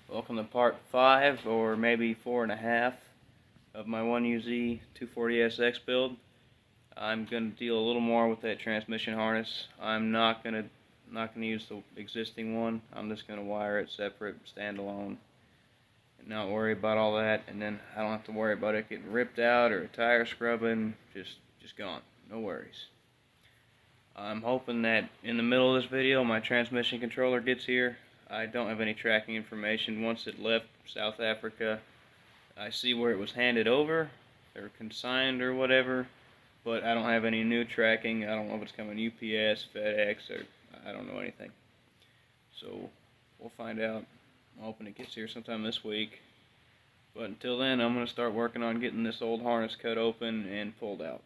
Welcome to part 5 or maybe 4.5 of my 1UZ 240SX build. I'm going to deal a little more with that transmission harness. I'm not going to use the existing one. I'm just going to wire it separate, standalone, and not worry about all that. And then I don't have to worry about it getting ripped out or a tire scrubbing. Just gone. No worries. I'm hoping that in the middle of this video my transmission controller gets here. I don't have any tracking information. Once it left South Africa, I see where it was handed over or consigned or whatever, but I don't have any new tracking. I don't know if it's coming UPS, FedEx, or I don't know anything. So we'll find out. I'm hoping it gets here sometime this week. But until then, I'm going to start working on getting this old harness cut open and pulled out.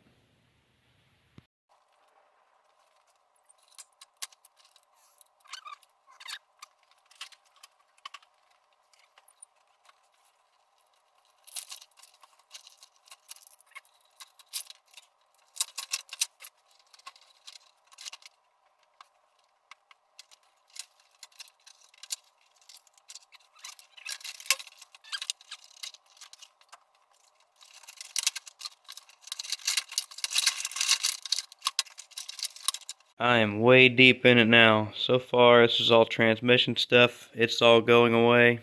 I am way deep in it now. So far, this is all transmission stuff. It's all going away.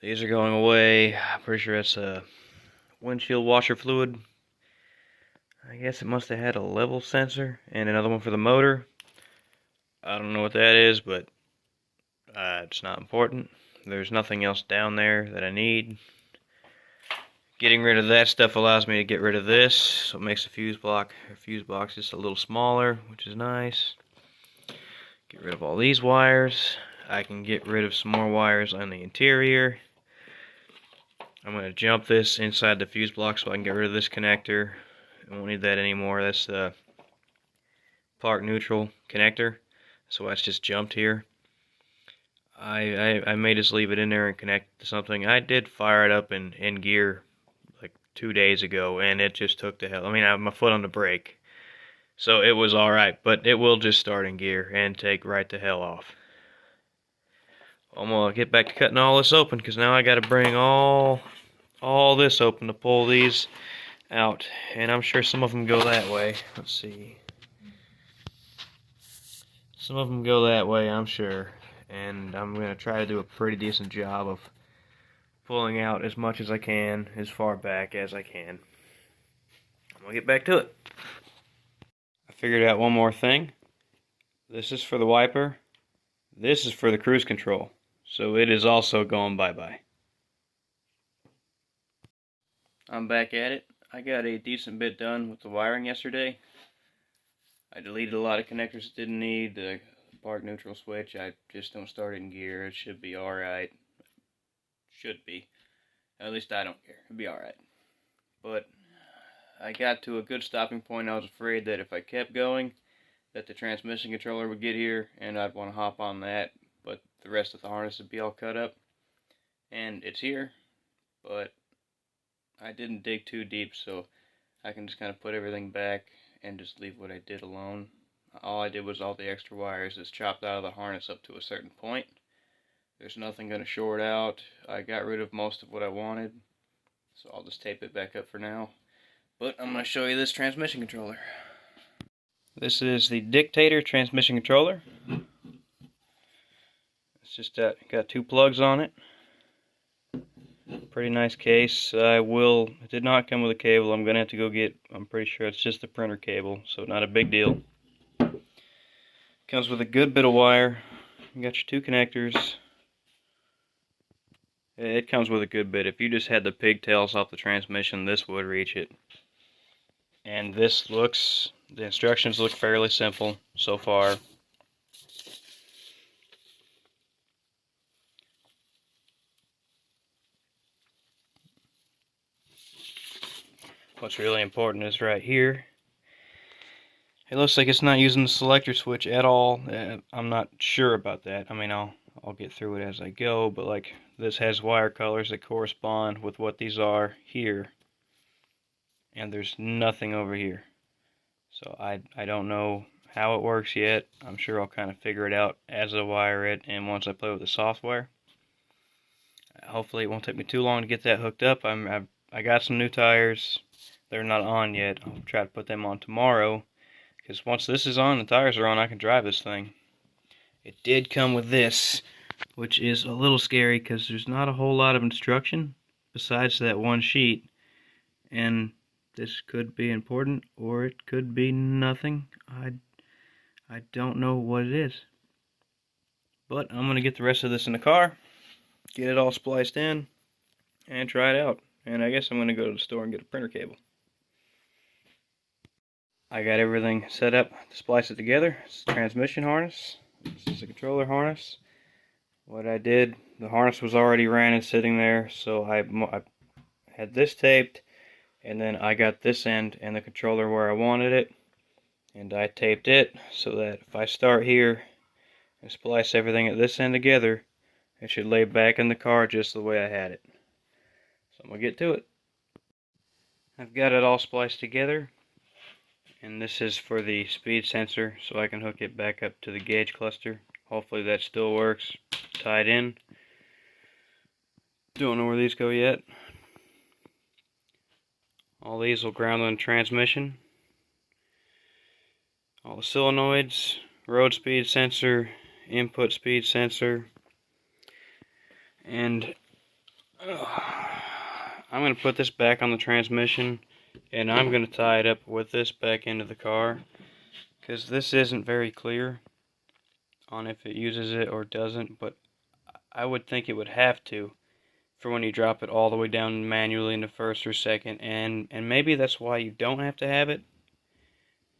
These are going away. I'm pretty sure it's a windshield washer fluid. I guess it must have had a level sensor and another one for the motor. I don't know what that is, but it's not important. There's nothing else down there that I need. Getting rid of that stuff allows me to get rid of this, so it makes the fuse box just a little smaller, which is nice. Get rid of all these wires. I can get rid of some more wires on the interior. I'm going to jump this inside the fuse block so I can get rid of this connector. I won't need that anymore. That's the park neutral connector, so that's just jumped here. I may just leave it in there and connect to something. I did fire it up in gear like 2 days ago, and it just took the hell. I mean, I have my foot on the brake, so it was alright, but it will just start in gear and take right the hell off. I'm going to get back to cutting all this open, because now I got to bring all this open to pull these out, and I'm sure some of them go that way. Let's see. Some of them go that way, I'm sure, and I'm going to try to do a pretty decent job of pulling out as much as I can, as far back as I can. I'm going to get back to it. I figured out one more thing. This is for the wiper. This is for the cruise control. So it is also going bye-bye. I'm back at it. I got a decent bit done with the wiring yesterday. I deleted a lot of connectors that didn't need. The park neutral switch, I just don't start it in gear. It should be alright. Should be. At least I don't care. It'll be alright. But I got to a good stopping point. I was afraid that if I kept going, that the transmission controller would get here and I'd want to hop on that, but the rest of the harness would be all cut up. And it's here, but I didn't dig too deep, so I can just kind of put everything back and just leave what I did alone. All I did was all the extra wires is chopped out of the harness up to a certain point. There's nothing going to short out. I got rid of most of what I wanted, so I'll just tape it back up for now. But I'm going to show you this transmission controller. This is the Dictator transmission controller. It's just got 2 plugs on it. Pretty nice case. It did not come with a cable. I'm going to have to go get, I'm pretty sure it's just the printer cable, so not a big deal. Comes with a good bit of wire. You got your 2 connectors. It comes with a good bit. If you just had the pigtails off the transmission, this would reach it. And the instructions look fairly simple so far. What's really important is right here. It looks like it's not using the selector switch at all. I'm not sure about that. I mean, I'll get through it as I go, but like this has wire colors that correspond with what these are here. And there's nothing over here. So I don't know how it works yet. I'm sure I'll kind of figure it out as I wire it and once I play with the software. Hopefully it won't take me too long to get that hooked up. I got some new tires. They're not on yet. I'll try to put them on tomorrow, because once this is on, the tires are on, I can drive this thing. It did come with this, which is a little scary because there's not a whole lot of instruction besides that one sheet. And this could be important, or it could be nothing. I don't know what it is. But I'm going to get the rest of this in the car, get it all spliced in, and try it out. And I guess I'm going to go to the store and get a printer cable. I got everything set up to splice it together. It's the transmission harness. This is the controller harness. What I did, the harness was already ran and sitting there, so I had this taped, and then I got this end and the controller where I wanted it, and I taped it so that if I start here and splice everything at this end together, it should lay back in the car just the way I had it. So I'm going to get to it. I've got it all spliced together, and this is for the speed sensor so I can hook it back up to the gauge cluster. Hopefully that still works, tied in. Don't know where these go yet. All these will ground on the transmission. All the solenoids, road speed sensor, input speed sensor, and I'm going to put this back on the transmission, and I'm going to tie it up with this back into the car, because this isn't very clear on if it uses it or doesn't, but I would think it would have to for when you drop it all the way down manually into first or second, and maybe that's why you don't have to have it,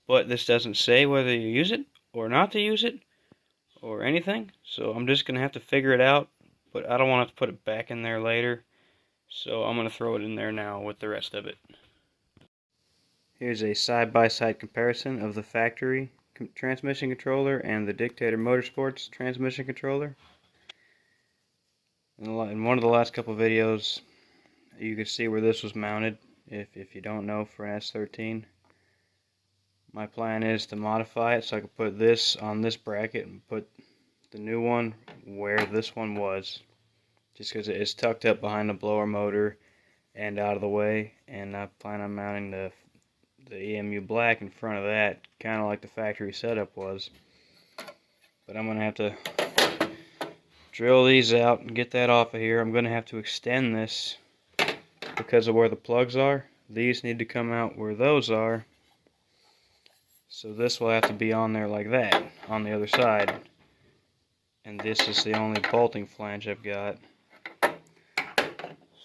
but this doesn't say whether you use it or not to use it or anything, so I'm just going to have to figure it out, but I don't want to have to put it back in there later, so I'm going to throw it in there now with the rest of it. Here's a side-by-side comparison of the factory transmission controller and the Dictator Motorsports transmission controller. In one of the last couple of videos, you can see where this was mounted, if you don't know, for an S13. My plan is to modify it so I can put this on this bracket and put the new one where this one was, just because it is tucked up behind the blower motor and out of the way, and I plan on mounting the EMU black in front of that, kind of like the factory setup was. But I'm going to have to drill these out and get that off of here. I'm going to have to extend this because of where the plugs are. These need to come out where those are. So this will have to be on there like that, on the other side. And this is the only bolting flange I've got. So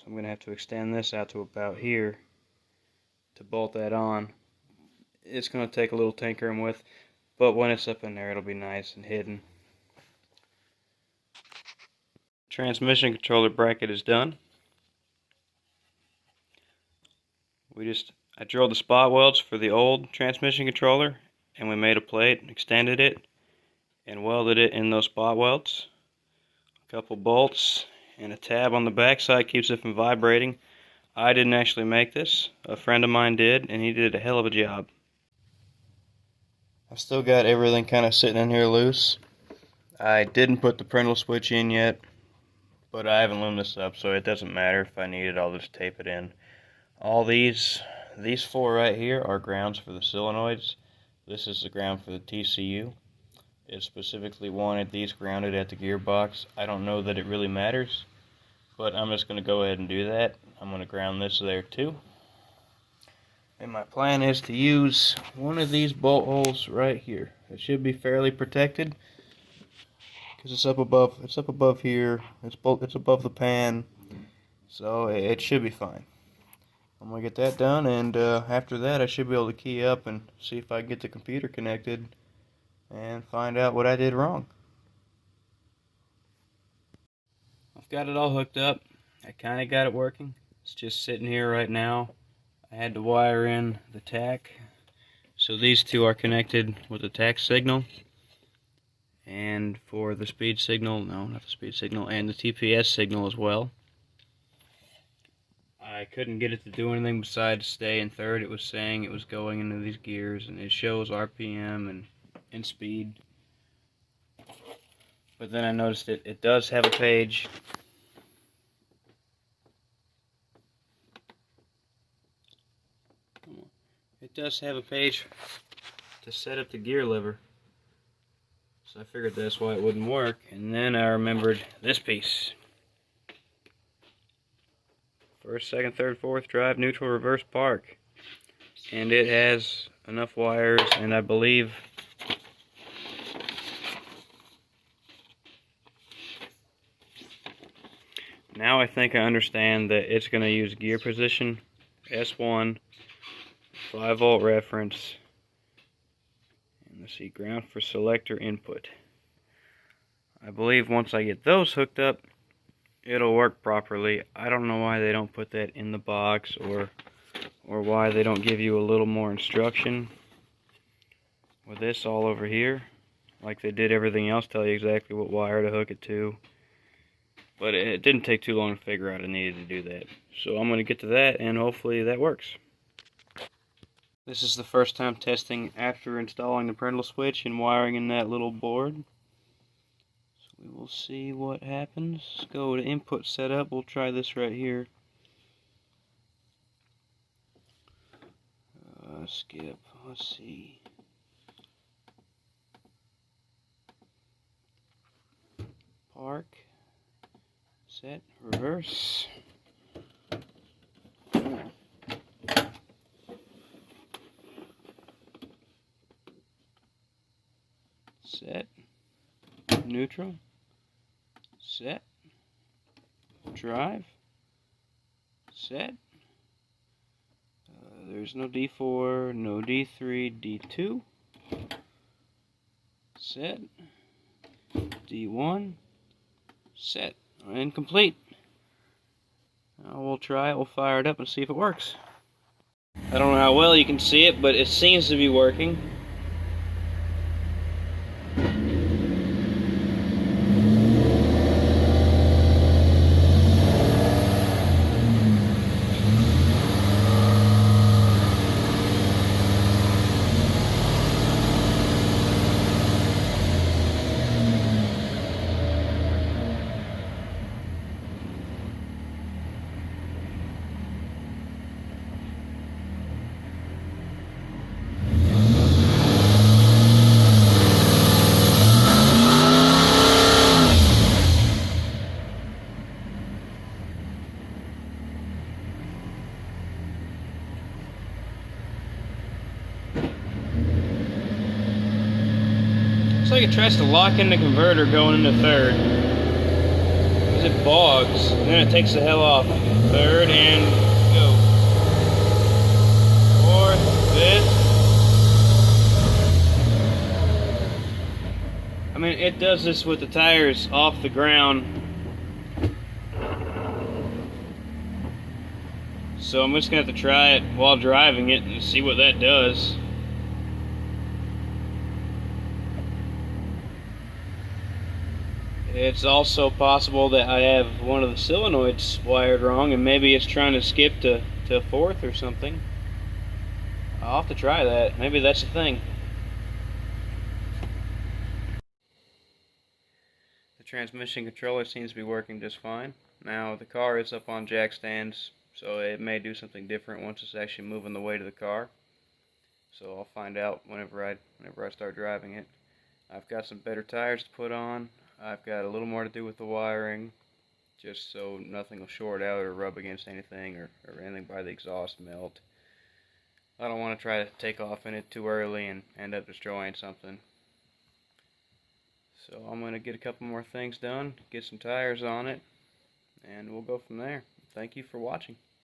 I'm going to have to extend this out to about here to bolt that on. It's going to take a little tinkering with, but when it's up in there it'll be nice and hidden. Transmission controller bracket is done. I drilled the spot welds for the old transmission controller, and we made a plate, extended it, and welded it in those spot welds. A couple bolts and a tab on the back side keeps it from vibrating. I didn't actually make this. A friend of mine did, and he did a hell of a job. I've still got everything kind of sitting in here loose. I didn't put the parental switch in yet, but I haven't loomed this up, so it doesn't matter. If I need it, I'll just tape it in. All these four right here are grounds for the solenoids. This is the ground for the TCU. It specifically wanted these grounded at the gearbox. I don't know that it really matters, but I'm just going to go ahead and do that. I'm going to ground this there too. And my plan is to use one of these bolt holes right here. It should be fairly protected because it's up above here. It's above the pan, so it should be fine. I'm going to get that done, and after that I should be able to key up and see if I can get the computer connected and find out what I did wrong. I've got it all hooked up. I kind of got it working. It's just sitting here right now. I had to wire in the tach. So these two are connected with the tach signal. And for the speed signal, no, not the speed signal, and the TPS signal as well. I couldn't get it to do anything besides stay in third. It was saying it was going into these gears, and it shows RPM and in speed. But then I noticed it does have a page. It does have a page to set up the gear lever. So I figured that's why it wouldn't work. And then I remembered this piece. First, second, third, fourth, drive, neutral, reverse, park. And it has enough wires, and I believe now I think I understand that it's going to use gear position, S1, 5-volt reference, and let's see, ground for selector input. I believe once I get those hooked up, it'll work properly. I don't know why they don't put that in the box, or why they don't give you a little more instruction with this all over here, like they did everything else, tell you exactly what wire to hook it to. But it didn't take too long to figure out I needed to do that. So I'm going to get to that, and hopefully that works. This is the first time testing after installing the parental switch and wiring in that little board. So we will see what happens. Let's go to input setup. We'll try this right here. Skip. Let's see. Park. Set. Reverse. Set. Neutral. Set. Drive. Set. There's no D4, no D3, D2. Set. D1. Set. And complete. Now we'll try it, we'll fire it up and see if it works. I don't know how well you can see it, but it seems to be working. Looks like it tries to lock in the converter going into third. Because it bogs, and then it takes the hell off. Third and go. Fourth, fifth. I mean, it does this with the tires off the ground. So I'm just going to have to try it while driving it and see what that does. It's also possible that I have one of the solenoids wired wrong, and maybe it's trying to skip to fourth or something. I'll have to try that. Maybe that's the thing. The transmission controller seems to be working just fine. Now the car is up on jack stands, so it may do something different once it's actually moving the weight of the car. So I'll find out whenever I start driving it. I've got some better tires to put on. I've got a little more to do with the wiring, just so nothing will short out or rub against anything or anything by the exhaust melt. I don't want to try to take off in it too early and end up destroying something. So I'm going to get a couple more things done, get some tires on it, and we'll go from there. Thank you for watching.